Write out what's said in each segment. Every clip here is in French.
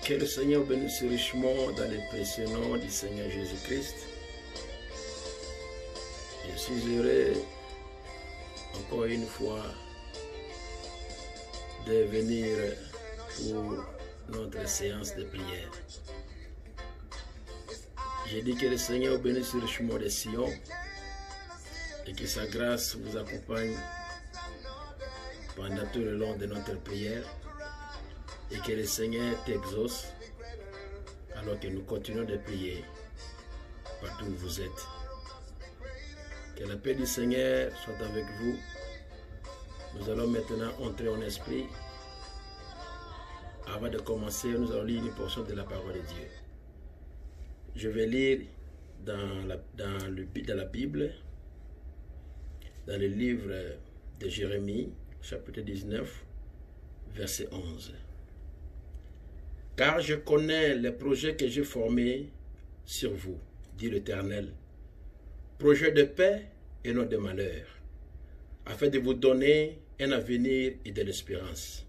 Que le Seigneur bénisse richement dans le précieux nom du Seigneur Jésus-Christ. Je suis heureux encore une fois de venir pour notre séance de prière. J'ai dit que le Seigneur bénisse richement les Sion et que sa grâce vous accompagne pendant tout le long de notre prière et que le Seigneur t'exauce alors que nous continuons de prier partout où vous êtes. Que la paix du Seigneur soit avec vous. Nous allons maintenant entrer en esprit. Avant de commencer, nous allons lire une portion de la parole de Dieu. Je vais lire dans la Bible, dans le livre de Jérémie, chapitre 19, verset 11. Car je connais les projets que j'ai formés sur vous, dit l'Éternel, projets de paix et non de malheur, afin de vous donner un avenir et de l'espérance.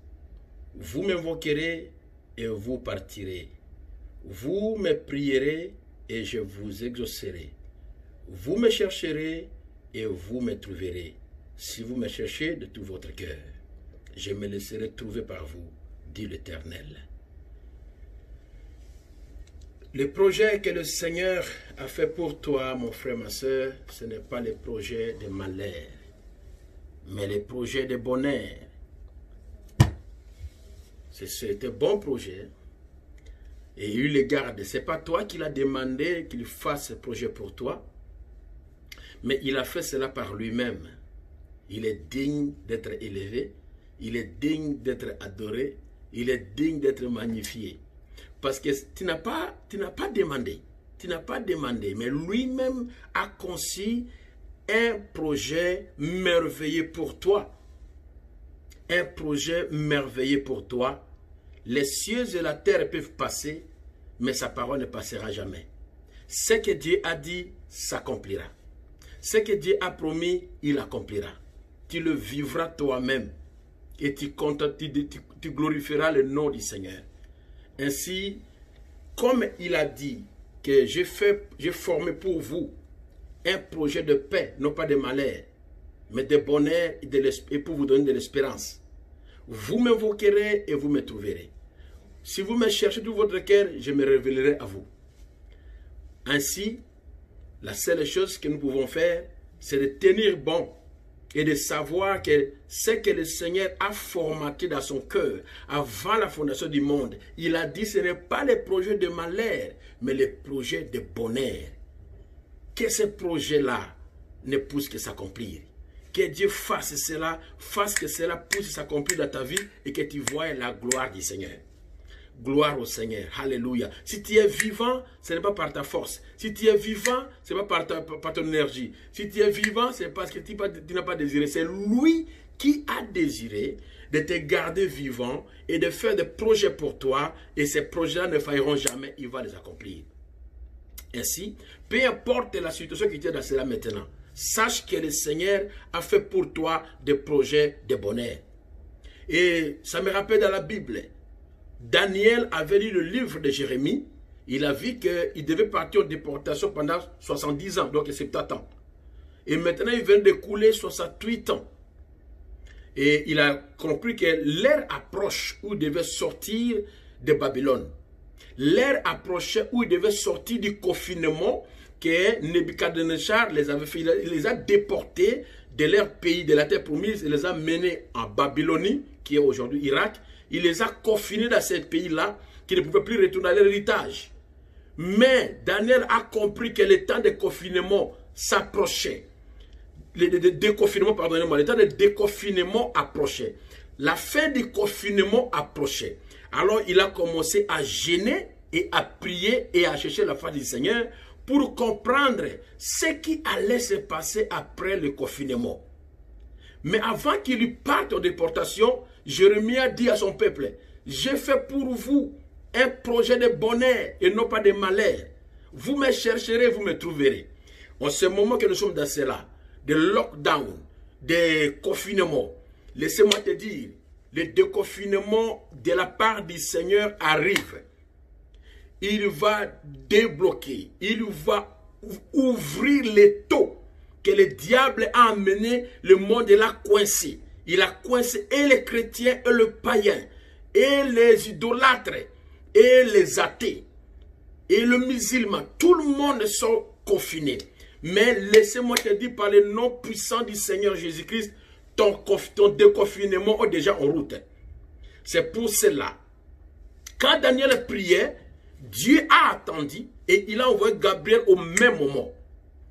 Vous m'invoquerez et vous partirez. Vous me prierez et je vous exaucerai. Vous me chercherez et vous me trouverez. Si vous me cherchez de tout votre cœur, je me laisserai trouver par vous, dit l'Éternel. Le projet que le Seigneur a fait pour toi, mon frère, ma soeur, ce n'est pas le projet de malheur, mais le projet de bonheur. C'est un bon projet. Et il le garde. Ce n'est pas toi qui l'as demandé qu'il fasse ce projet pour toi, mais il a fait cela par lui-même. Il est digne d'être élevé, il est digne d'être adoré, il est digne d'être magnifié. Parce que tu n'as pas demandé, mais lui-même a conçu un projet merveilleux pour toi. Un projet merveilleux pour toi. Les cieux et la terre peuvent passer, mais sa parole ne passera jamais. Ce que Dieu a dit s'accomplira. Ce que Dieu a promis, il accomplira. Tu le vivras toi-même et tu glorifieras le nom du Seigneur. Ainsi, comme il a dit que j'ai formé pour vous un projet de paix, non pas de malheur, mais de bonheur et pour vous donner de l'espérance. Vous m'invoquerez et vous me trouverez. Si vous me cherchez de votre cœur, je me révélerai à vous. Ainsi, la seule chose que nous pouvons faire, c'est de tenir bon et de savoir que ce que le Seigneur a formaté dans son cœur avant la fondation du monde, il a dit ce n'est pas les projets de malheur, mais les projets de bonheur. Que ce projet-là ne pousse que s'accomplir. Que Dieu fasse que cela puisse s'accomplir dans ta vie et que tu vois la gloire du Seigneur. Gloire au Seigneur. Alléluia. Si tu es vivant, ce n'est pas par ta force. Si tu es vivant, ce n'est pas par ton énergie. Si tu es vivant, c'est parce que tu n'as pas désiré. C'est lui qui a désiré de te garder vivant et de faire des projets pour toi. Et ces projets-là ne failleront jamais. Il va les accomplir. Ainsi, peu importe la situation qui est dans cela maintenant, sache que le Seigneur a fait pour toi des projets de bonheur. Et ça me rappelle dans la Bible, Daniel avait lu le livre de Jérémie. Il a vu qu'il devait partir en déportation pendant 70 ans, donc 70 ans. Et maintenant, il vient d'écouler 68 ans. Et il a compris que l'heure approche où il devait sortir de Babylone. L'heure approchait où il devait sortir du confinement que Nebuchadnezzar les avait fait. Il les a déportés de leur pays, de la terre promise. Il les a menés en Babylonie, qui est aujourd'hui Irak. Il les a confinés dans ce pays-là, qui ne pouvaient plus retourner à l'héritage. Mais Daniel a compris que le temps de confinement s'approchait. Le temps de déconfinement approchait. La fin du confinement approchait. Alors il a commencé à jeûner et à prier et à chercher la face du Seigneur pour comprendre ce qui allait se passer après le confinement. Mais avant qu'il parte en déportation, Jérémie a dit à son peuple, j'ai fait pour vous un projet de bonheur et non pas de malheur. Vous me chercherez, vous me trouverez. En ce moment que nous sommes dans cela, de lockdown, de confinement, laissez-moi te dire, le déconfinement de la part du Seigneur arrive. Il va débloquer, il va ouvrir les taux que le diable a amené le monde et l'a coincé. Il a coincé et les chrétiens et le païen, et les idolâtres, et les athées, et le musulman. Tout le monde sont confinés. Mais laissez-moi te dire par le nom puissant du Seigneur Jésus-Christ, ton déconfinement est déjà en route. C'est pour cela. Quand Daniel priait, Dieu a attendu et il a envoyé Gabriel au même moment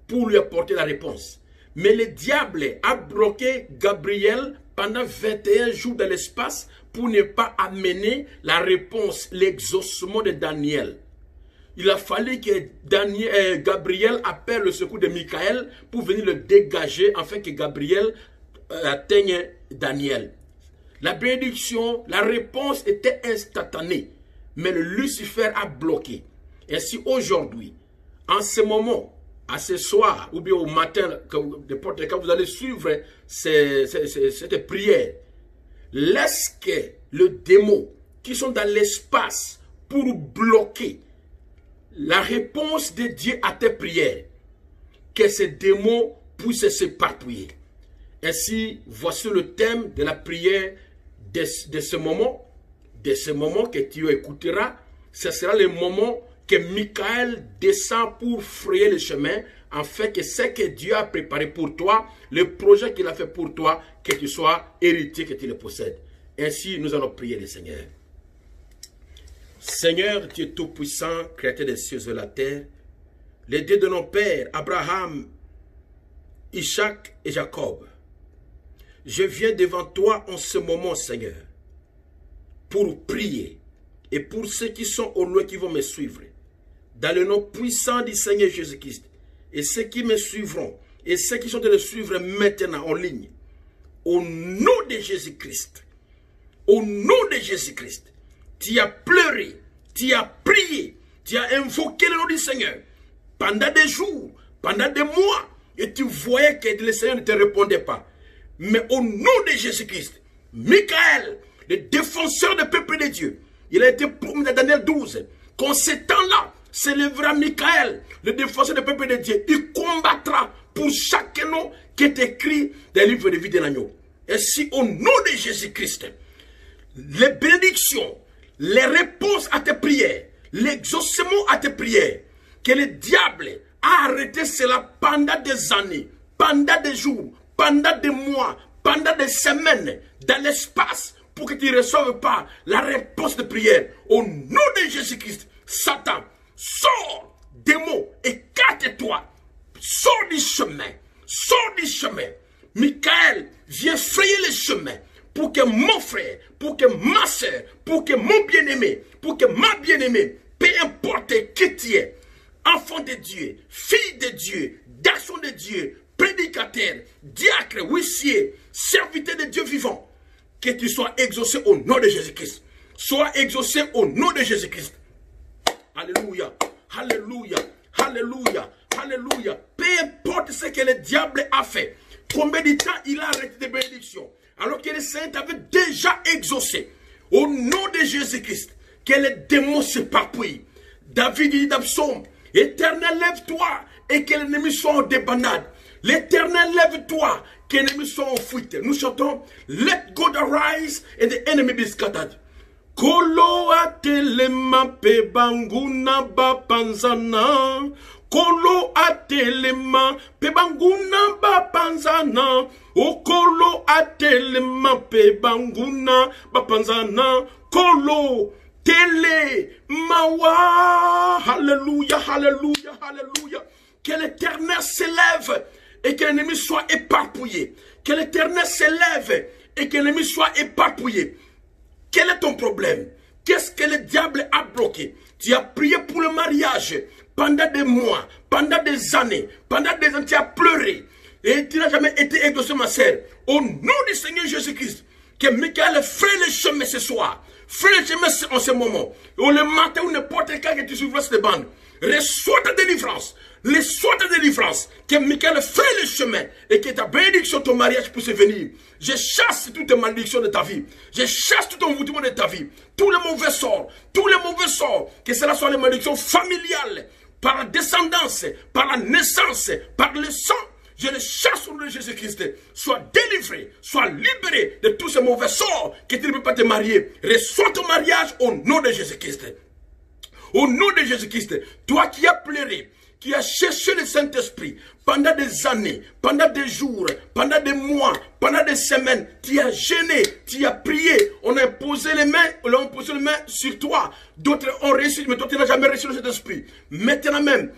pour lui apporter la réponse. Mais le diable a bloqué Gabriel pendant 21 jours dans l'espace pour ne pas amener la réponse, l'exaucement de Daniel. Il a fallu que Gabriel appelle le secours de Michael pour venir le dégager afin que Gabriel atteigne Daniel. La bénédiction, la réponse était instantanée, mais le Lucifer a bloqué. Ainsi aujourd'hui, en ce moment, à ce soir ou bien au matin, n'importe quand vous allez suivre cette prière, laisse que le démon qui sont dans l'espace pour bloquer la réponse de Dieu à tes prières, que ces démons puissent s'éparpiller. Ainsi, voici le thème de la prière de ce moment que tu écouteras. Ce sera le moment que Michael descend pour frayer le chemin, afin que ce que Dieu a préparé pour toi, le projet qu'il a fait pour toi, que tu sois héritier, que tu le possèdes. Ainsi, nous allons prier le Seigneur. Seigneur, Dieu Tout-Puissant, Créateur des cieux et de la terre, le Dieu de nos pères, Abraham, Isaac et Jacob, je viens devant toi en ce moment, Seigneur, pour prier et pour ceux qui sont au loin qui vont me suivre, dans le nom puissant du Seigneur Jésus-Christ, et ceux qui me suivront, et ceux qui sont de le suivre maintenant en ligne, au nom de Jésus-Christ, au nom de Jésus-Christ, tu as pleuré, tu as prié, tu as invoqué le nom du Seigneur pendant des jours, pendant des mois, et tu voyais que le Seigneur ne te répondait pas. Mais au nom de Jésus-Christ, Michael, le défenseur du peuple de Dieu, il a été promis dans Daniel 12, qu'en ce temps-là, s'élèvera Michael, le défenseur du peuple de Dieu. Il combattra pour chaque nom qui est écrit dans le livre de vie de l'agneau. Et si au nom de Jésus-Christ, les bénédictions, les réponses à tes prières, l'exaucement à tes prières, que le diable a arrêté cela pendant des années, pendant des jours, pendant des mois, pendant des semaines, dans l'espace, pour que tu ne reçoives pas la réponse de prière. Au nom de Jésus-Christ, Satan, sors, démon, écarte-toi, sors du chemin, sors du chemin. Michael, viens frayer le chemin pour que mon frère, pour que ma soeur, pour que mon bien-aimé, pour que ma bien-aimée, peu importe qui tu es, enfant de Dieu, fille de Dieu, garçon de Dieu, prédicateur, diacre, huissier, serviteur de Dieu vivant, que tu sois exaucé au nom de Jésus-Christ. Sois exaucé au nom de Jésus-Christ. Alléluia, alléluia, alléluia, alléluia. Peu importe ce que le diable a fait, combien de temps il a arrêté des bénédictions, alors que le Seigneur t'avait déjà exaucé. Au nom de Jésus-Christ, que les démons s'éparpillent. David dit dans Psaume, Éternel, lève-toi et que l'ennemi soit en débandade. L'Éternel, lève-toi, que l'ennemi soit en fuite. Nous chantons, Let God arise and the enemy be scattered. Kolo atelema pe banguna ba panzana. Kolo atelema pe banguna ba panzana. O kolo atelema pe banguna ba panzana. Kolo tele mawa. Alléluia, alléluia, alléluia. Que l'Éternel s'élève et que l'ennemi soit éparpillé. Que l'Éternel s'élève et que l'ennemi soit éparpillé. Quel est ton problème? Qu'est-ce que le diable a bloqué? Tu as prié pour le mariage pendant des mois, pendant des années, tu as pleuré et tu n'as jamais été exaucé, ma sœur. Au nom du Seigneur Jésus-Christ, que Michael fraye le chemin ce soir. Fais le chemin en ce moment. Ou le matin ou n'importe quand que tu suivras cette bande. Reçois ta délivrance. Reçois ta délivrance. Que Michael fait le chemin. Et que ta bénédiction, ton mariage puisse venir. Je chasse toutes les malédictions de ta vie. Je chasse tout envoûtement de ta vie. Tous les mauvais sorts. Tous les mauvais sorts. Que cela soit les malédictions familiales. Par la descendance. Par la naissance. Par le sang. Je le chasse au nom de Jésus-Christ. Sois délivré, sois libéré de tous ces mauvais sorts que tu ne peux pas te marier. Reçois ton mariage au nom de Jésus-Christ. Au nom de Jésus-Christ, toi qui as pleuré, qui as cherché le Saint-Esprit pendant des années, pendant des jours, pendant des mois, pendant des semaines, tu as gêné, tu as prié, on a imposé les mains sur toi. D'autres ont réussi, mais toi tu n'as jamais reçu le Saint-Esprit. Maintenant même,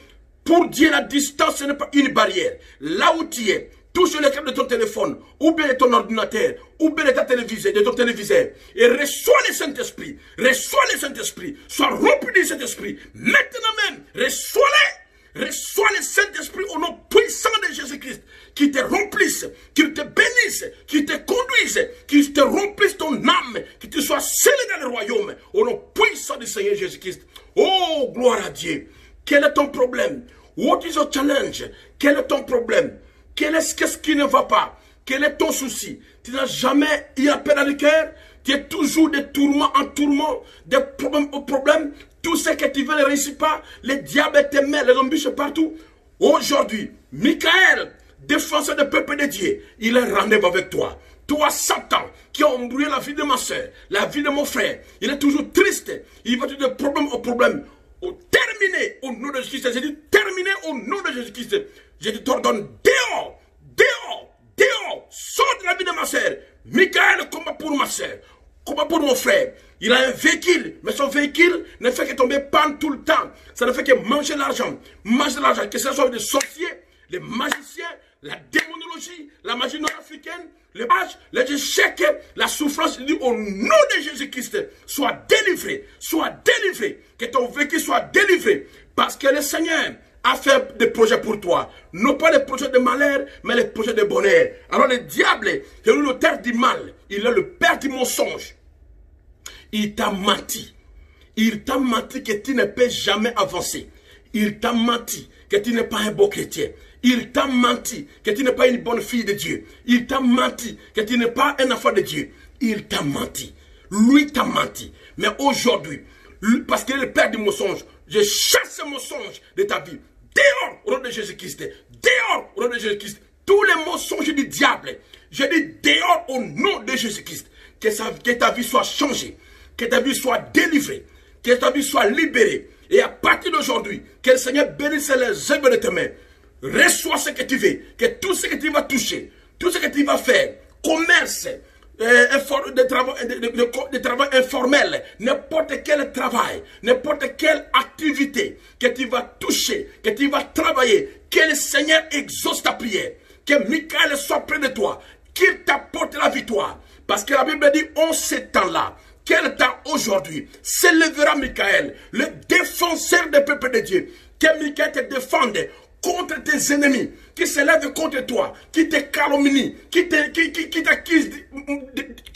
pour Dieu, la distance, ce n'est pas une barrière. Là où tu es, touche l'écran de ton téléphone, ou bien de ton ordinateur, ou bien de ta téléviseur, de ton téléviseur, et reçois le Saint-Esprit. Reçois le Saint-Esprit. Sois rempli du Saint-Esprit. Maintenant même, reçois-le. Reçois le Saint-Esprit au nom puissant de Jésus-Christ. Qui te remplisse, qui te bénisse, qui te conduise, qui te remplisse ton âme, qui te soit scellé dans le royaume. Au nom puissant du Seigneur Jésus-Christ. Oh, gloire à Dieu. Quel est ton problème? What is your challenge? Quel est ton problème? Qu'est-ce qui ne va pas? Quel est ton souci? Tu n'as jamais eu la paix dans le cœur? Tu es toujours de tourment en tourment, de problème au problème. Tout ce que tu veux ne réussit pas. Les diables te mettent, les embûches partout. Aujourd'hui, Michael, défenseur du peuple de Dieu, il est rendez-vous avec toi. Toi, Satan, qui a embrouillé la vie de ma soeur, la vie de mon frère, il est toujours triste. Il va de problème au problème. Terminé au nom de Jésus-Christ. J'ai dit terminé au nom de Jésus-Christ. Je t'ordonne dehors, dehors, dehors. Sors de la vie de ma soeur. Michael combat pour ma soeur, combat pour mon frère. Il a un véhicule, mais son véhicule ne fait que tomber panne tout le temps. Ça ne fait que manger l'argent. Manger l'argent, que ce soit des sorciers, les magiciens, la démonologie, la magie nord-africaine, les mages, les échecs, la souffrance. Il dit au nom de Jésus-Christ, sois délivré, sois délivré, que ton véhicule soit délivré, parce que le Seigneur a fait des projets pour toi, non pas des projets de malheur, mais des projets de bonheur. Alors le diable, qui est l'auteur du mal, il est le père du mensonge. Il t'a menti. Il t'a menti que tu ne peux jamais avancer. Il t'a menti que tu n'es pas un beau chrétien. Il t'a menti que tu n'es pas une bonne fille de Dieu. Il t'a menti que tu n'es pas un enfant de Dieu. Il t'a menti. Lui t'a menti. Mais aujourd'hui, parce qu'il est le père du mensonge, je chasse ce mensonge de ta vie. Dehors au nom de Jésus-Christ. Dehors au nom de Jésus-Christ. Tous les mensonges du diable, je dis dehors au nom de Jésus-Christ. Que ta vie soit changée. Que ta vie soit délivrée. Que ta vie soit libérée. Et à partir d'aujourd'hui, que le Seigneur bénisse les œuvres de tes mains. Reçois ce que tu veux, que tout ce que tu vas toucher, tout ce que tu vas faire, commerce, de travail informel, n'importe quel travail, n'importe quelle activité que tu vas toucher, que tu vas travailler, que le Seigneur exauce ta prière, que Michael soit près de toi, qu'il t'apporte la victoire. Parce que la Bible dit, en ce temps-là, quel temps aujourd'hui, s'élèvera Michael, le défenseur des peuples de Dieu, que Michael te défende contre tes ennemis, qui se lèvent contre toi, qui te calomnient, qui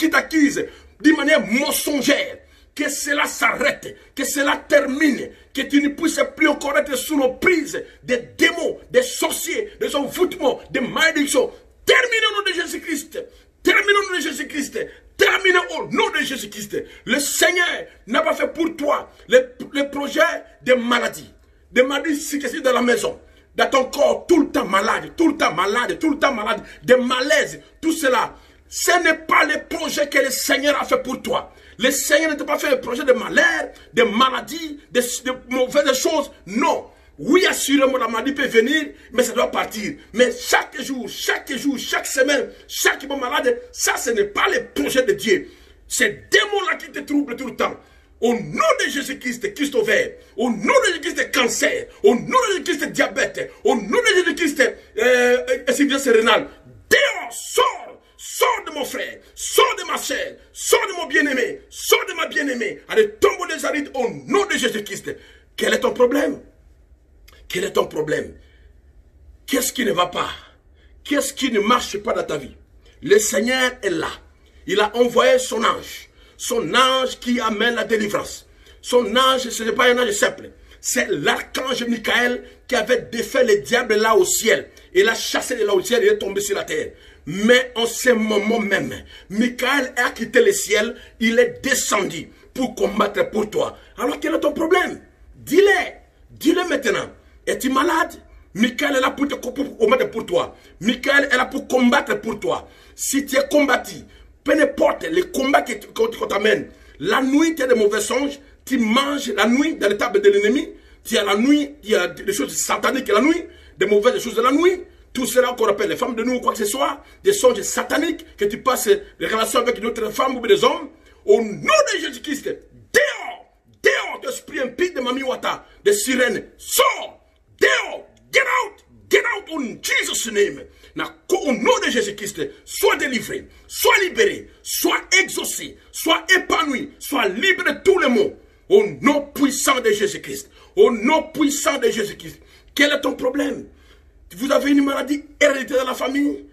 t'accusent d'une manière mensongère. Que cela s'arrête, que cela termine, que tu ne puisses plus encore être sous l'emprise des démons, des sorciers, des envoûtements, des malédictions. Termine au nom de Jésus-Christ. Termine au nom de Jésus-Christ. Termine au nom de Jésus-Christ. Le Seigneur n'a pas fait pour toi les projets de maladies. Des maladies successives dans la maison. Dans ton corps, tout le temps malade, tout le temps malade, tout le temps malade. Des malaises, tout cela. Ce n'est pas le projet que le Seigneur a fait pour toi. Le Seigneur ne t'a pas fait un projet de malheur, de maladie, de mauvaises choses. Non. Oui, assurément, la maladie peut venir, mais ça doit partir. Mais chaque jour, chaque semaine, chaque bon malade, ça, ce n'est pas le projet de Dieu. Ces démons-là qui te troublent tout le temps. Au nom de Jésus-Christ, Christ ouvert. Au nom de Jésus-Christ, cancer. Au nom de Jésus-Christ, diabète. Au nom de Jésus-Christ, insuffisance rénale. Dehors, sors. Sors de mon frère, sors de ma chair, sors de mon bien-aimé, sors de ma bien-aimée. Allez, tombe les arides au nom de Jésus-Christ. Quel est ton problème? Quel est ton problème? Qu'est-ce qui ne va pas? Qu'est-ce qui ne marche pas dans ta vie? Le Seigneur est là. Il a envoyé son ange. son ange qui amène la délivrance. Son ange, ce n'est pas un ange simple. C'est l'archange Michael qui avait défait le diable là au ciel. Il a chassé de là au ciel et il est tombé sur la terre. Mais en ce moment même, Michael a quitté le ciel, il est descendu pour combattre pour toi. Alors quel est ton problème? Dis-le maintenant. Es-tu malade? Michael est là pour te combattre pour toi. Michael est là pour combattre pour toi. Si tu es combattu, peu importe les combats qu'on t'amène, la nuit tu as des mauvais songes, tu manges la nuit dans les tables de l'ennemi, tu as la nuit, il y a des choses sataniques la nuit, des mauvaises choses de la nuit, tout cela qu'on appelle les femmes de nuit ou quoi que ce soit, des songes sataniques, que tu passes des relations avec d'autres femmes ou des hommes, au nom de Jésus-Christ, dehors, d'esprit impie de Mami Wata, de sirènes, sors, dehors, get out in Jesus' name. Au nom de Jésus-Christ, sois délivré, sois libéré, sois exaucé, sois épanoui, sois libre de tous les maux. Au nom puissant de Jésus-Christ. Au nom puissant de Jésus-Christ. Quel est ton problème? Vous avez une maladie héréditaire dans la famille,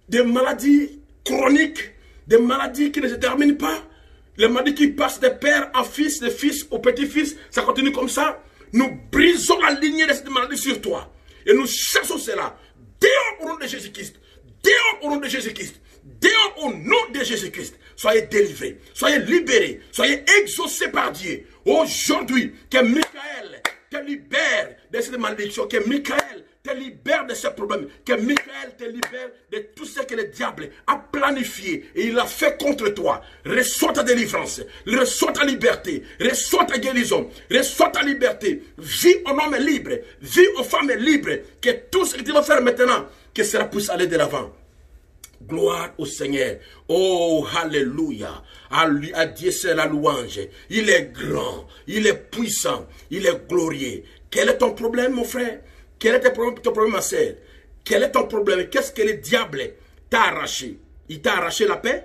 des maladies chroniques, des maladies qui ne se terminent pas, les maladies qui passent de père à fils, de fils au petit-fils, ça continue comme ça. Nous brisons la lignée de cette maladie sur toi. Et nous chassons cela. Dehors au nom de Jésus-Christ. Dehors au nom de Jésus-Christ. Dehors au nom de Jésus-Christ. Soyez délivrés. Soyez libérés. Soyez exaucés par Dieu. Aujourd'hui, que Michael te libère de cette malédiction. Que Michael te libère de ce problème. Que Michael te libère de tout ce que le diable a planifié et il a fait contre toi. Reçois ta délivrance. Reçois ta liberté. Reçois ta guérison. Reçois ta liberté. Vis en homme libre. Vis en femme libre. Que tout ce que tu vas faire maintenant, que cela puisse aller de l'avant. Gloire au Seigneur. Oh, alléluia. À Dieu c'est la louange. Il est grand. Il est puissant. Il est glorieux. Quel est ton problème, mon frère? Quel est ton problème, ma sœur? Quel est ton problème? Qu'est-ce que le diable t'a arraché? Il t'a arraché la paix?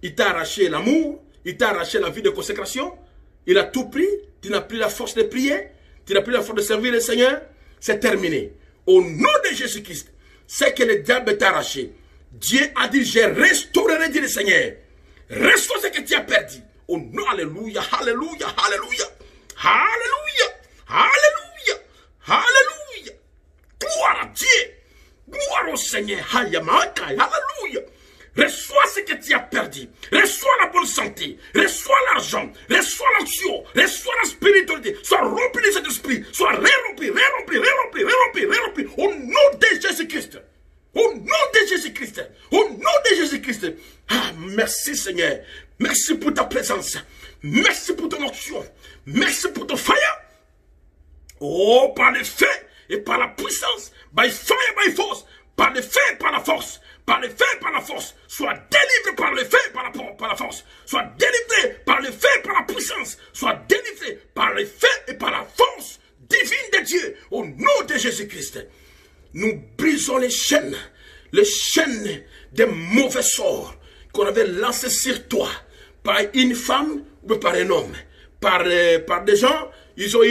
Il t'a arraché l'amour? Il t'a arraché la vie de consécration? Il a tout pris? Tu n'as plus la force de prier? Tu n'as plus la force de servir le Seigneur? C'est terminé. Au nom de Jésus-Christ, c'est que le diable t'a arraché. Dieu a dit, je restaurerai, dit le Seigneur. Restaure ce que tu as perdu. Oh non, alléluia, alléluia, alléluia, alléluia, alléluia, alléluia. Gloire à Dieu. Gloire au Seigneur. Alléluia. Reçois ce que tu as perdu. Reçois la bonne santé. Reçois l'argent. Reçois l'action. Reçois la spiritualité. Sois rempli de cet esprit. Sois rempli. Au nom de Jésus-Christ. Au nom de Jésus-Christ. Au nom de Jésus-Christ. Ah, merci Seigneur. Merci pour ta présence. Merci pour ton action. Merci pour ton fire. Oh, par le feu et par la puissance. By fire, by force. Par le feu et par la force. Par le feu et par la force. Sois délivré par le feu et par la force. Sois délivré par le feu et par la puissance. Sois délivré par le feu et par la force divine de Dieu. Au nom de Jésus-Christ. Nous brisons les chaînes des mauvais sorts qu'on avait lancés sur toi par une femme ou par un homme, par des gens, ils ont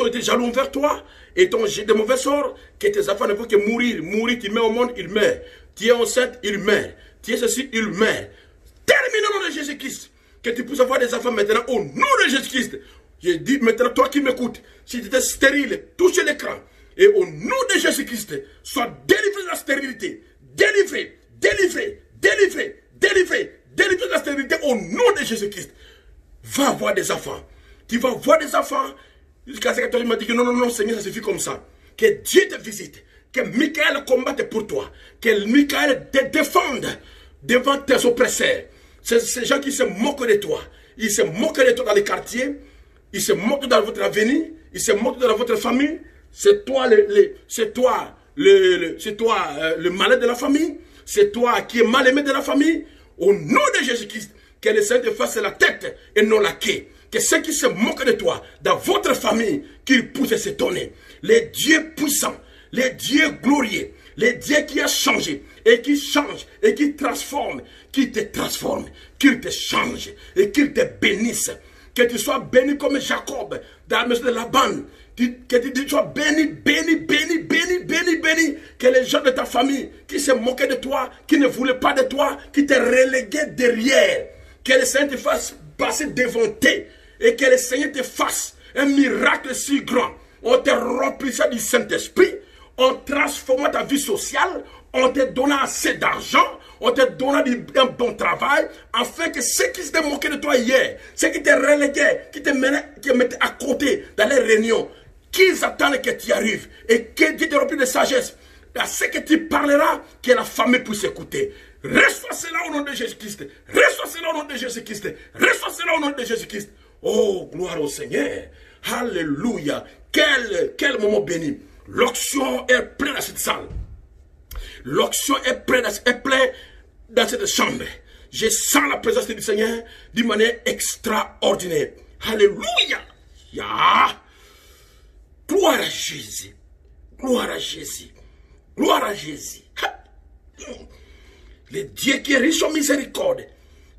été jaloux vers toi et t'ont jeté des mauvais sorts que tes enfants ne peuvent que mourir. Mourir, tu mets au monde, il meurt. Tu es enceinte, il meurt. Tu es ceci, il meurt. Termine au nom de Jésus-Christ. Que tu puisses avoir des enfants maintenant au nom de Jésus-Christ. Je dis maintenant, toi qui m'écoutes, si tu étais stérile, touche l'écran. Et au nom de Jésus-Christ, sois délivré de la stérilité. Délivré de la stérilité au nom de Jésus-Christ. Va avoir des enfants. Tu vas avoir des enfants. Jusqu'à ce que toi, tu m'as dit que non, Seigneur, ça suffit comme ça. Que Dieu te visite. Que Michael combatte pour toi. Que Michael te défende devant tes oppresseurs. Ces gens qui se moquent de toi. Ils se moquent de toi dans les quartiers. Ils se moquent dans votre avenir. Ils se moquent dans votre famille. C'est toi le malade de la famille. C'est toi qui es mal aimé de la famille. Au nom de Jésus-Christ, que le Seigneur te fasse la tête et non la queue. Que ceux qui se moquent de toi, dans votre famille, qu'ils puissent s'étonner. Les dieux puissants, les dieux glorieux, les dieux qui a changé et qui change et qui transforme, qui te transforme, qu'il te change et qu'il te bénisse. Que tu sois béni comme Jacob dans la maison de Laban. Que tu sois béni. Que les gens de ta famille qui se moquaient de toi, qui ne voulaient pas de toi, qui te reléguaient derrière, Que le Seigneur te fasse passer devant toi. Et que le Seigneur te fasse un miracle si grand. On te remplissait du Saint-Esprit. On transforma ta vie sociale. On te donna assez d'argent. On te donna un bon travail. Afin que ceux qui se moquaient de toi hier, ceux qui te reléguaient, qui te mettaient à côté dans les réunions, qu'ils attendent que tu arrives. Et que Dieu te remplit de sagesse. À ce que tu parleras, que la famille puisse écouter. Reçois cela au nom de Jésus-Christ. Reçois cela au nom de Jésus-Christ. Reçois cela au nom de Jésus-Christ. Oh, gloire au Seigneur. Alléluia. Quel moment béni. L'onction est pleine dans cette salle. L'onction est pleine dans cette chambre. Je sens la présence du Seigneur d'une manière extraordinaire. Alléluia. Gloire à Jésus. Gloire à Jésus. Gloire à Jésus. Le Dieu qui est riche en miséricorde,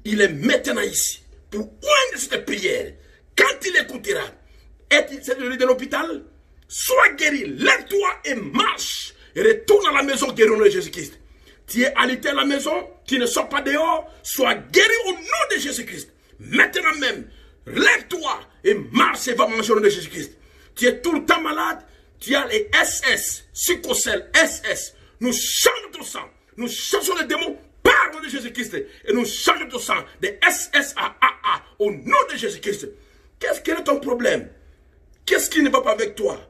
il est maintenant ici pour oindre cette prière. Quand il écoutera, c'est de l'hôpital, sois guéri, lève-toi et marche. Et retourne à la maison guéri au nom de Jésus-Christ. Tu es alité à la maison, tu ne sors pas dehors, sois guéri au nom de Jésus-Christ. Maintenant même, lève-toi et marche et va manger au nom de Jésus-Christ. Tu es tout le temps malade, tu as les SS, succocèle, SS. Nous changeons ton sang. Nous changeons les démons par le nom de Jésus-Christ. Et nous changeons ton sang de SS à AA au nom de Jésus-Christ. Quel est ton problème? Qu'est-ce qui ne va pas avec toi?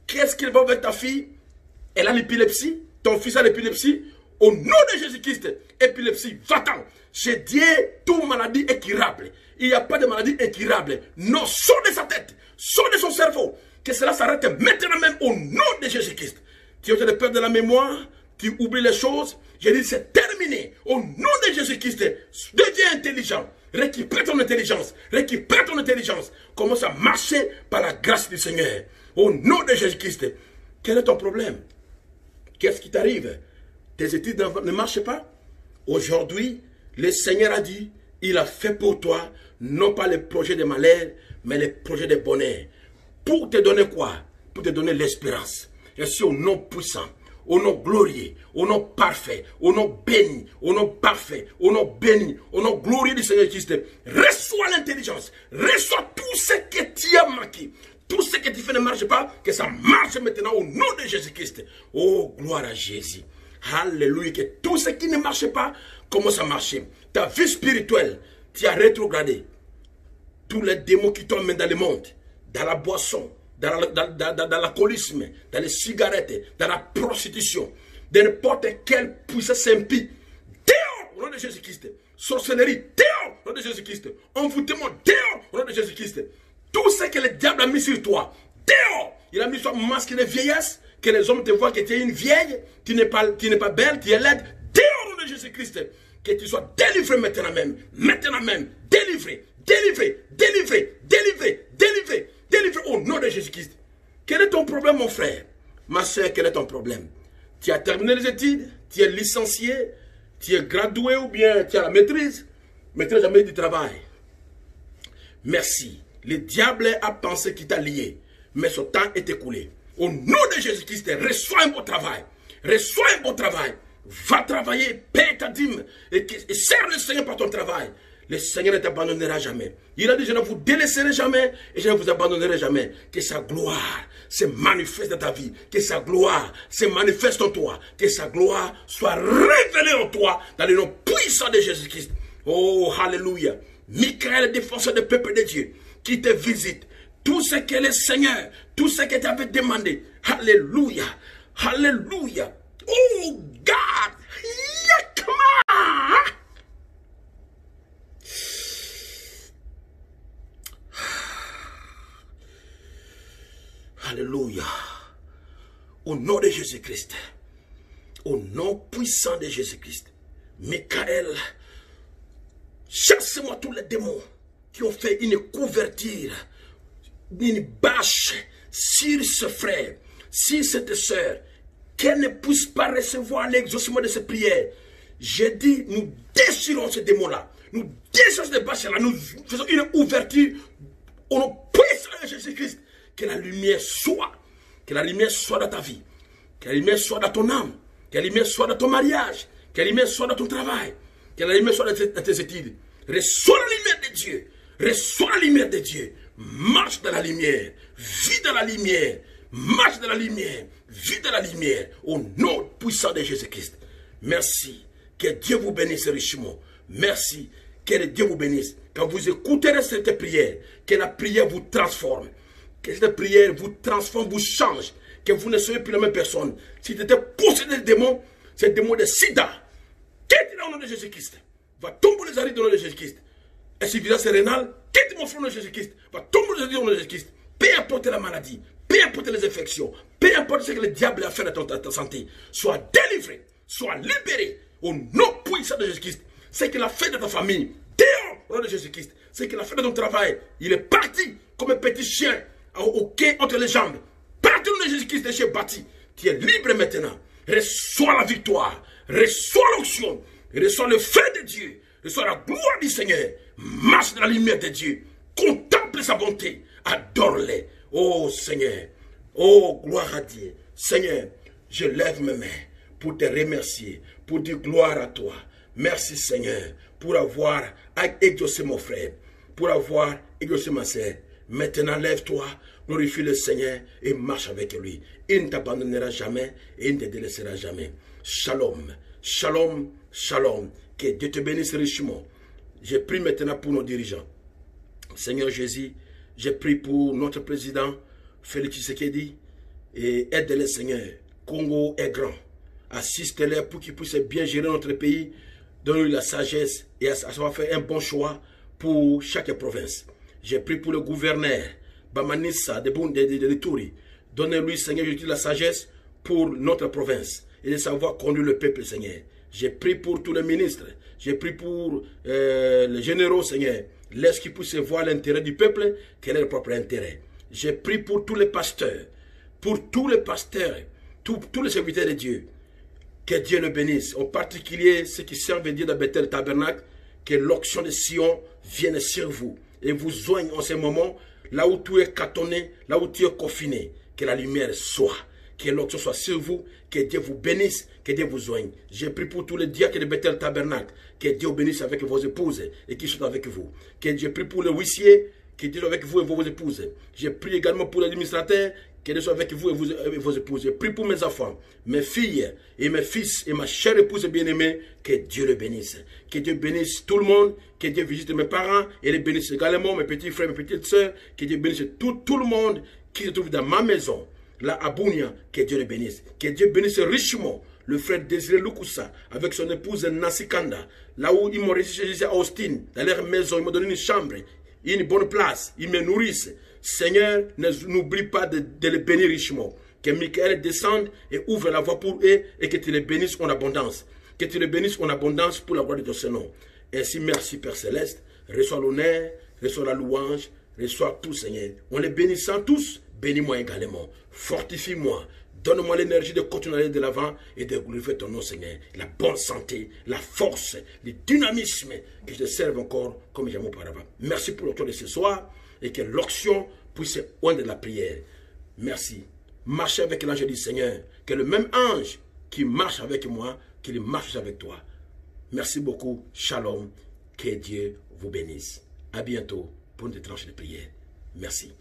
Qu'est-ce qui ne va pas avec ta fille? Elle a l'épilepsie. Ton fils a l'épilepsie. Au nom de Jésus-Christ, épilepsie, va-t'en. J'ai dit toute maladie incurable. Il n'y a pas de maladie incurable. Non, sors de sa tête. Sors de son cerveau. Que cela s'arrête maintenant même au nom de Jésus-Christ. Tu as de perdre de la mémoire. Tu oublies les choses. J'ai dit c'est terminé. Au nom de Jésus-Christ, deviens intelligent. Récupère ton intelligence. Récupère ton intelligence. Commence à marcher par la grâce du Seigneur. Au nom de Jésus-Christ. Quel est ton problème? Qu'est-ce qui t'arrive? Tes études ne marchent pas? Aujourd'hui, le Seigneur a dit, il a fait pour toi, non pas les projets de malheur, mais les projets de bonheur. Pour te donner quoi? Pour te donner l'espérance. Je suis au nom puissant, au nom glorieux, au nom parfait, au nom béni, au nom parfait, au nom béni, au nom glorieux du Seigneur Christ. Reçois l'intelligence, reçois tout ce que tu as manqué. Tout ce que tu fais ne marche pas, que ça marche maintenant au nom de Jésus-Christ. Oh, gloire à Jésus. Alléluia. Que tout ce qui ne marche pas commence à marcher. Ta vie spirituelle, tu as rétrogradé. Tous les démons qui t'emmènent dans le monde, dans la boisson, dans l'alcoolisme, dans les cigarettes, dans la prostitution, dans n'importe quelle puissance impie. Dehors au nom de Jésus-Christ. Sorcellerie, dehors au nom de Jésus-Christ. Envoûtement, dehors au nom de Jésus-Christ. Tout ce que le diable a mis sur toi, dehors, il a mis sur un masque de vieillesse, que les hommes te voient que tu es une vieille, tu n'es pas belle, tu es laide, dehors au nom de Jésus-Christ, que tu sois délivré maintenant même, délivré, délivré, délivré, délivré, délivré, délivré au nom de Jésus-Christ. Quel est ton problème, mon frère? Ma soeur, quel est ton problème? Tu as terminé les études, tu es licencié, tu es gradué ou bien tu as la maîtrise, mais tu n'as jamais eu du travail. Merci. Le diable a pensé qu'il t'a lié, mais son temps est écoulé. Au nom de Jésus-Christ, reçois un bon travail. Reçois un bon travail. Va travailler, paie ta dîme et sers le Seigneur par ton travail. Le Seigneur ne t'abandonnera jamais. Il a dit, je ne vous délaisserai jamais et je ne vous abandonnerai jamais. Que sa gloire se manifeste dans ta vie. Que sa gloire se manifeste en toi. Que sa gloire soit révélée en toi dans le nom puissant de Jésus-Christ. Oh, alléluia. Michael, défenseur du peuple de Dieu, qui te visite. Tout ce que le Seigneur, tout ce que tu avais demandé. Alléluia. Alléluia. Oh, God. Yakma. Alléluia. Au nom de Jésus-Christ. Au nom puissant de Jésus-Christ. Michael, chasse-moi tous les démons qui ont fait une couverture, une bâche sur ce frère, sur cette soeur, qu'elle ne puisse pas recevoir l'exaucement de ses prières. J'ai dit, nous déchirons ces démons-là. Nous déchirons ces bâches-là. Nous faisons une ouverture au nom puissant de Jésus-Christ. Que la lumière soit. Que la lumière soit dans ta vie. Que la lumière soit dans ton âme. Que la lumière soit dans ton mariage. Que la lumière soit dans ton travail. Que la lumière soit dans tes études. Reçois la lumière de Dieu. Reçois la lumière de Dieu. Marche dans la lumière. Vis dans la lumière. Marche dans la lumière. Vis dans la lumière. Au nom puissant de Jésus-Christ. Merci. Que Dieu vous bénisse richement. Merci. Que Dieu vous bénisse. Quand vous écouterez cette prière, que la prière vous transforme. Que cette prière vous transforme, vous change. Que vous ne soyez plus la même personne. Si tu étais possédé de démons, c'est démon de sida. Quitte-le au nom de Jésus-Christ. Va tomber les arrêts au nom de Jésus-Christ. Insuffisance rénale, quitte mon front au nom de Jésus-Christ. Va tomber les arrêts au nom de Jésus-Christ. Peu importe la maladie, peu importe les infections, peu importe ce que le diable a fait à ta santé, sois délivré, sois libéré au nom puissant de Jésus-Christ. Ce qu'il a fait de ta famille, dehors au nom de Jésus-Christ. Ce qu'il a fait de ton travail, il est parti comme un petit chien au quai entre les jambes. Parti au nom de Jésus-Christ, les chiens bâtis. Tu es libre maintenant. Reçois la victoire, reçois l'onction, reçois le feu de Dieu, reçois la gloire du Seigneur. Marche dans la lumière de Dieu. Contemple sa bonté. Adore-les. Oh Seigneur. Oh gloire à Dieu. Seigneur, je lève mes mains pour te remercier, pour dire gloire à toi. Merci Seigneur pour avoir exaucé mon frère, pour avoir exaucé ma sœur. Maintenant lève-toi, glorifie le Seigneur et marche avec lui. Il ne t'abandonnera jamais et il ne te délaissera jamais. Shalom, shalom, shalom. Que Dieu te bénisse richement. Je prie maintenant pour nos dirigeants. Seigneur Jésus, je prie pour notre président, Félix Tshisekedi, et aide-les Seigneur. Congo est grand. Assiste-les pour qu'ils puissent bien gérer notre pays. Donne-lui la sagesse et à savoir faire un bon choix pour chaque province. J'ai pris pour le gouverneur, Bamanissa, de Lituri. Donnez-lui, Seigneur, la sagesse pour notre province et de savoir conduire le peuple, Seigneur. J'ai pris pour tous les ministres. J'ai pris pour les généraux, Seigneur. Laisse qu'ils puissent voir l'intérêt du peuple, quel est le propre intérêt. J'ai pris pour tous les pasteurs, tous les serviteurs de Dieu. Que Dieu le bénisse. En particulier, ceux qui servent Dieu dans Bethel Tabernacle, que l'onction de Sion vienne sur vous et vous soigne en ce moment, là où tu es catonné, là où tu es confiné. Que la lumière soit, que l'onction soit sur vous, que Dieu vous bénisse, que Dieu vous soigne. J'ai pris pour tous les diacres de Bethel Tabernacle, que Dieu bénisse avec vos épouses et qu'ils soient avec vous. Que Dieu prie pour les huissiers, que Dieu soit avec vous et vos épouses. J'ai prié également pour l'administrateur, que Dieu soit avec vous et vos épouses. J'ai prié pour mes enfants, mes filles et mes fils et ma chère épouse bien-aimée, que Dieu le bénisse. Que Dieu bénisse tout le monde, que Dieu visite mes parents et les bénisse également, mes petits frères, mes petites soeurs, que Dieu bénisse tout le monde qui se trouve dans ma maison, là à Bunia, que Dieu le bénisse. Que Dieu bénisse richement le frère Désiré Lukusa avec son épouse Nancy Kanda, là où ils m'ont reçu à Austin, dans leur maison, ils m'ont donné une chambre, une bonne place, ils me nourrissent. Seigneur, n'oublie pas de les bénir richement. Que Michael descende et ouvre la voie pour eux et que tu les bénisses en abondance. Que tu les bénisses en abondance pour la gloire de ton Seigneur. Ainsi, merci Père Céleste. Reçois l'honneur, reçois la louange, reçois tout Seigneur. En les bénissant tous, bénis-moi également. Fortifie-moi. Donne-moi l'énergie de continuer à aller de l'avant et de glorifier ton nom, Seigneur. La bonne santé, la force, le dynamisme, que je te serve encore comme j'aime auparavant. Merci pour le temps de ce soir et que l'onction puisse oindre la prière. Merci. Marchez avec l'ange du Seigneur. Que le même ange qui marche avec moi, qu'il marche avec toi. Merci beaucoup. Shalom. Que Dieu vous bénisse. À bientôt pour une tranche de prière. Merci.